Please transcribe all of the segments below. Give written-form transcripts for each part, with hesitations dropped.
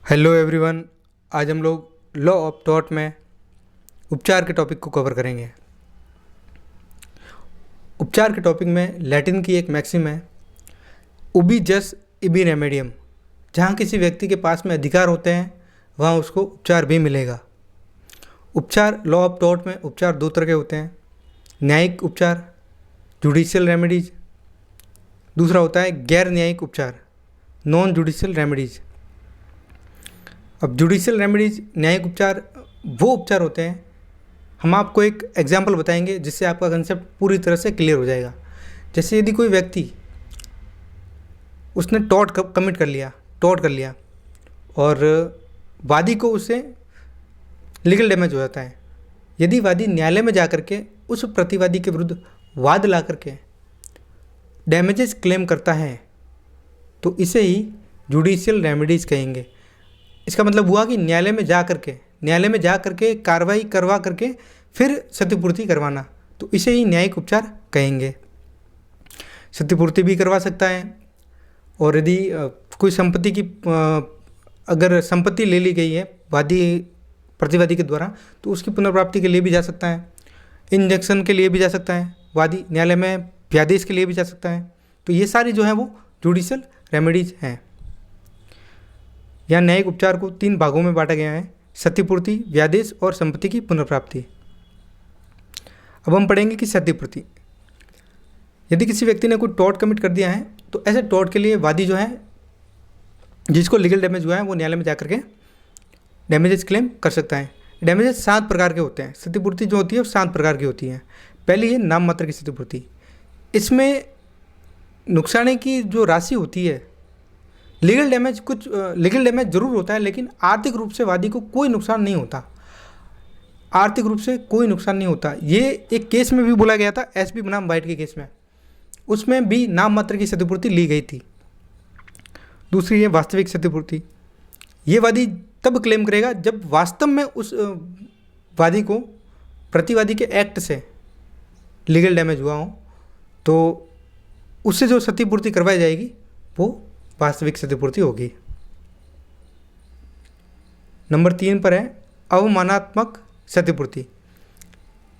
Hello everyone. आज हम लोग लॉ ऑफ टॉट में उपचार के टॉपिक को कवर करेंगे। उपचार के टॉपिक में लैटिन की एक मैक्सिम है, उबी जस इबी रेमेडियम। जहाँ किसी व्यक्ति के पास में अधिकार होते हैं वहाँ उसको उपचार भी मिलेगा। उपचार लॉ ऑफ टॉट में उपचार दो तरह के होते हैं, न्यायिक उपचार जुडिशियल रेमेडीज, दूसरा होता है गैर न्यायिक उपचार नॉन जुडिशियल रेमेडीज। अब जुडिशियल रेमेडीज न्यायिक उपचार वो उपचार होते हैं, हम आपको एक एग्जांपल बताएंगे जिससे आपका कंसेप्ट पूरी तरह से क्लियर हो जाएगा। जैसे यदि कोई व्यक्ति उसने टॉर्ट कमिट कर लिया और वादी को उससे लीगल डैमेज हो जाता है। यदि वादी न्यायालय में जा कर के उस प्रतिवादी के विरुद्ध वाद ला करके डैमेजेस क्लेम करता है तो इसे ही जुडिशियल रेमेडीज कहेंगे। इसका मतलब हुआ कि न्यायालय में जा करके कार्रवाई करवा करके फिर क्षतिपूर्ति करवाना, तो इसे ही न्यायिक उपचार कहेंगे। क्षतिपूर्ति भी करवा सकता है, और यदि कोई संपत्ति की अगर संपत्ति ले ली गई है प्रतिवादी के द्वारा तो उसकी पुनर्प्राप्ति के लिए भी जा सकता है, इंजेक्शन के लिए भी जा सकता है, वादी न्यायालय में व्यादेश के लिए भी जा सकता है। तो ये सारी जो है वो जुडिशियल रेमेडीज हैं। यहाँ न्यायिक उपचार को 3 भागों में बांटा गया है, क्षतिपूर्ति, व्यादेश और संपत्ति की पुनर्प्राप्ति। अब हम पढ़ेंगे कि क्षतिपूर्ति। यदि किसी व्यक्ति ने कोई टॉर्ट कमिट कर दिया है तो ऐसे टॉर्ट के लिए वादी जो है जिसको लीगल डैमेज हुआ है वो न्यायालय में जाकर के डैमेजेस क्लेम कर सकता है। डैमेजेस 7 प्रकार के होते हैं। क्षतिपूर्ति जो होती है वो 7 प्रकार की होती है। पहली है नाम मात्र की क्षतिपूर्ति। इसमें नुकसानी की जो राशि होती है, लीगल डैमेज जरूर होता है लेकिन आर्थिक रूप से वादी को कोई नुकसान नहीं होता। ये एक केस में भी बोला गया था, एसबी बनाम वाइट के केस में, उसमें भी नाम मात्र की क्षतिपूर्ति ली गई थी। दूसरी है वास्तविक क्षतिपूर्ति। ये वादी तब क्लेम करेगा जब वास्तव में उस वादी को प्रतिवादी के एक्ट से लीगल डैमेज हुआ हो, तो उससे जो क्षतिपूर्ति करवाई जाएगी वो वास्तविक क्षतिपूर्ति होगी। नंबर 3 पर है अवमाननात्मक क्षतिपूर्ति।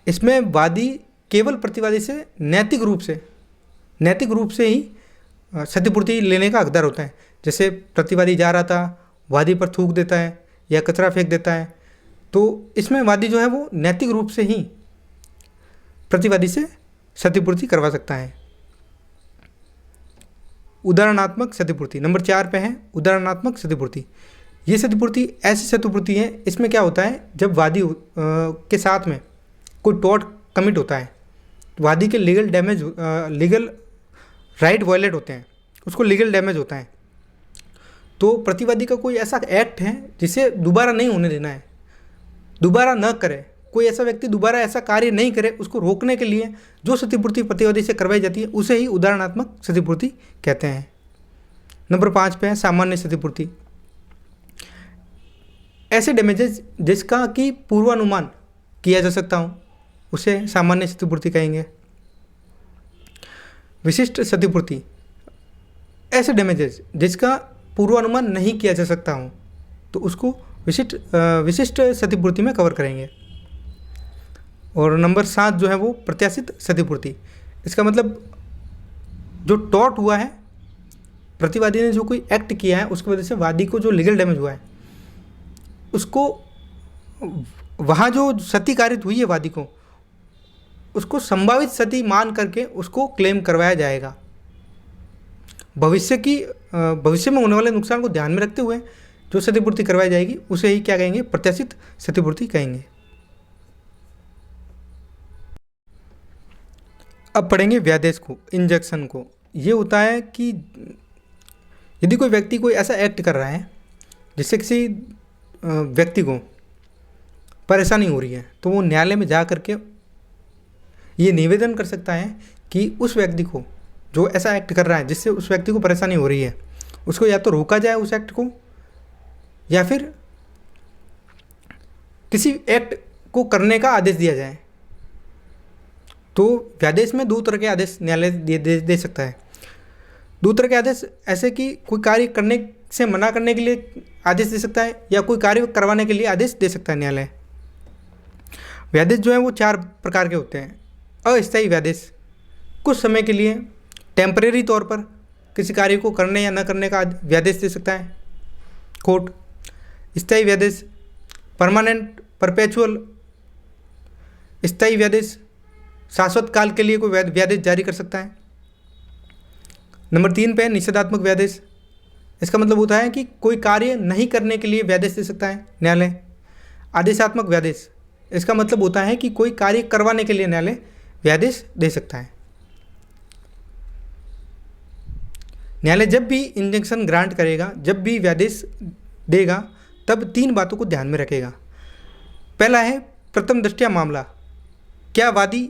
इसमें वादी केवल प्रतिवादी से नैतिक रूप से ही क्षतिपूर्ति लेने का हकदार होता है। जैसे प्रतिवादी जा रहा था, वादी पर थूक देता है या कचरा फेंक देता है, तो इसमें वादी जो है वो नैतिक रूप से ही प्रतिवादी से क्षतिपूर्ति करवा सकता है। उदाहरणात्मक क्षतिपूर्ति नंबर 4 पे है उदाहरणात्मक क्षतिपूर्ति। ये क्षतिपूर्ति ऐसी क्षतिपूर्ति है, इसमें क्या होता है, जब वादी के साथ में कोई टॉर्ट कमिट होता है, वादी के लीगल राइट वायलेट होते हैं, उसको लीगल डैमेज होता है, तो प्रतिवादी का कोई ऐसा एक्ट है जिसे दोबारा नहीं होने देना है, दोबारा न करे, कोई ऐसा व्यक्ति दोबारा ऐसा कार्य नहीं करे, उसको रोकने के लिए जो क्षतिपूर्ति प्रतिवादी से करवाई जाती है उसे ही उदाहरणात्मक क्षतिपूर्ति कहते हैं। नंबर 5 पे है सामान्य क्षतिपूर्ति। ऐसे डैमेजेस जिसका कि पूर्वानुमान किया जा सकता हो उसे सामान्य क्षतिपूर्ति कहेंगे। विशिष्ट क्षतिपूर्ति, ऐसे डैमेजेस जिसका पूर्वानुमान नहीं किया जा सकता हो तो उसको विशिष्ट क्षतिपूर्ति में कवर करेंगे। और नंबर 7 जो है वो प्रत्याशित क्षतिपूर्ति। इसका मतलब जो टॉर्ट हुआ है, प्रतिवादी ने जो कोई एक्ट किया है उसकी वजह से वादी को जो लीगल डैमेज हुआ है उसको वहाँ जो क्षति कारित हुई है वादी को, उसको संभावित क्षति मान करके उसको क्लेम करवाया जाएगा। भविष्य में होने वाले नुकसान को ध्यान में रखते हुए जो क्षतिपूर्ति करवाई जाएगी उसे ही क्या कहेंगे, प्रत्याशित क्षतिपूर्ति कहेंगे। अब पढ़ेंगे व्यादेश को, इंजेक्शन को। ये होता है कि यदि कोई व्यक्ति कोई ऐसा एक्ट कर रहा है जिससे किसी व्यक्ति को परेशानी हो रही है तो वो न्यायालय में जा करके ये निवेदन कर सकता है कि उस व्यक्ति को जो ऐसा एक्ट कर रहा है जिससे उस व्यक्ति को परेशानी हो रही है उसको या तो रोका जाए उस एक्ट को, या फिर किसी एक्ट को करने का आदेश दिया जाए। तो व्यादेश में 2 तरह के आदेश न्यायालय दे सकता है। 2 तरह के आदेश ऐसे कि कोई कार्य करने से मना करने के लिए आदेश दे सकता है या कोई कार्य करवाने के लिए आदेश दे सकता है न्यायालय। व्यादेश जो है वो 4 प्रकार के होते हैं। अस्थायी व्यादेश, कुछ समय के लिए टेम्परेरी तौर पर किसी कार्य को करने या न करने का व्यादेश दे सकता है कोर्ट। स्थायी व्यादेश, परमानेंट परपेचुअल स्थायी व्यादेश, शाश्वत काल के लिए कोई व्यादेश जारी कर सकता है। नंबर 3 पे निषेधात्मक व्यादेश, इसका मतलब होता है कि कोई कार्य नहीं करने के लिए व्यादेश दे सकता है न्यायालय। आदेशात्मक व्यादेश, इसका मतलब होता है कि कोई कार्य करवाने के लिए न्यायालय व्यादेश दे सकता है। न्यायालय जब भी इंजंक्शन ग्रांट करेगा, जब भी व्यादेश देगा, तब 3 बातों को ध्यान में रखेगा। पहला है प्रथम दृष्टया मामला, क्या वादी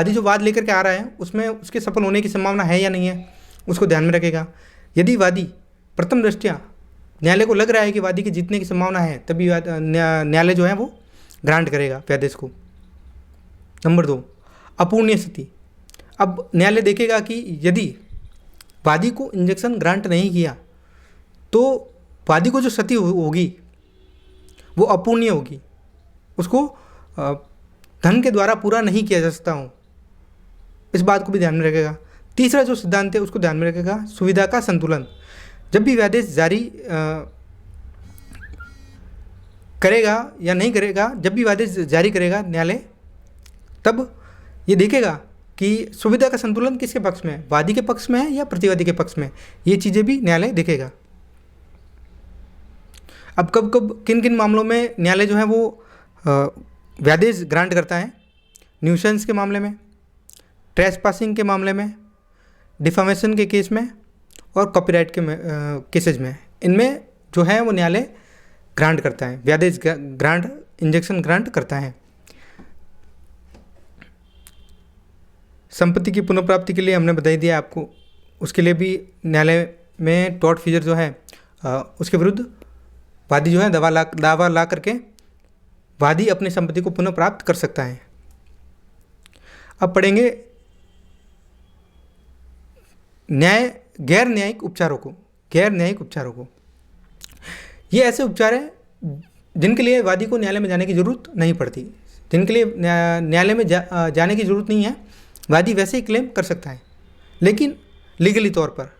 जो वाद लेकर के आ रहा है उसमें उसके सफल होने की संभावना है या नहीं है, उसको ध्यान में रखेगा। यदि वादी प्रथम दृष्टया न्यायालय को लग रहा है कि वादी की जीतने की संभावना है, तभी न्यायालय जो है वो ग्रांट करेगा व्यादेश को। नंबर 2 अपूर्णीय स्थिति, अब न्यायालय देखेगा कि यदि वादी को इंजेक्शन ग्रांट नहीं किया तो वादी को जो क्षति होगी वो अपूर्णीय होगी, उसको धन के द्वारा पूरा नहीं किया जा सकता हो, इस बात को भी ध्यान में रखेगा। तीसरा जो सिद्धांत है उसको ध्यान में रखेगा, सुविधा का संतुलन। जब भी व्यादेश जारी करेगा या नहीं करेगा, जब भी आदेश जारी करेगा न्यायालय, तब ये देखेगा कि सुविधा का संतुलन किसके पक्ष में है, वादी के पक्ष में है या प्रतिवादी के पक्ष में। ये चीज़ें भी न्यायालय देखेगा। अब कब कब किन किन मामलों में न्यायालय जो है वो व्यादेश ग्रांट करता है, न्यूसेंस के मामले में, ट्रेसपासिंग के मामले में, डिफामेशन के केस में और कॉपीराइट के केसेज में, इनमें जो है वो न्यायालय ग्रांट करता है, व्यादेश ग्रांट, इंजेक्शन ग्रांट करता है। संपत्ति की पुनर्प्राप्ति के लिए हमने बता दिया आपको, उसके लिए भी न्यायालय में टॉर्ट फीजर जो है उसके विरुद्ध वादी जो है दावा ला करके वादी अपनी संपत्ति को पुनः प्राप्त कर सकता है। अब पढ़ेंगे गैर न्यायिक उपचारों को। ये ऐसे उपचार हैं जिनके लिए वादी को न्यायालय में जाने की ज़रूरत नहीं पड़ती, जिनके लिए न्यायालय में जाने की ज़रूरत नहीं है, वादी वैसे ही क्लेम कर सकता है, लेकिन लीगली तौर पर,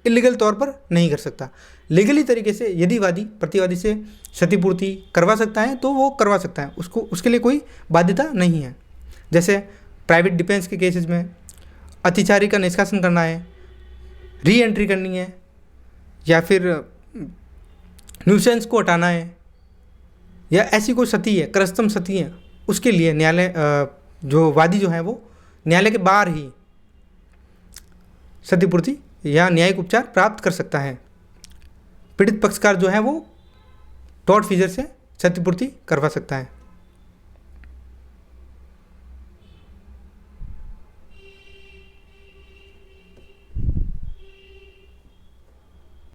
इलीगल तौर पर नहीं कर सकता। लीगली तरीके से यदि वादी प्रतिवादी से क्षतिपूर्ति करवा सकता है तो वो करवा सकता है, उसके लिए कोई बाध्यता नहीं है। जैसे प्राइवेट डिफेंस के केसेस में अतिचारी का निष्कासन करना है, री एंट्री करनी है, या फिर न्यूसेंस को हटाना है, या ऐसी कोई क्षति है, क्रस्तम क्षति है, उसके लिए न्यायालय जो वादी जो है वो न्यायालय के बाहर ही क्षतिपूर्ति या न्यायिक उपचार प्राप्त कर सकता है। पीड़ित पक्षकार जो है वो टॉर्ट फीजर से क्षतिपूर्ति करवा सकता है।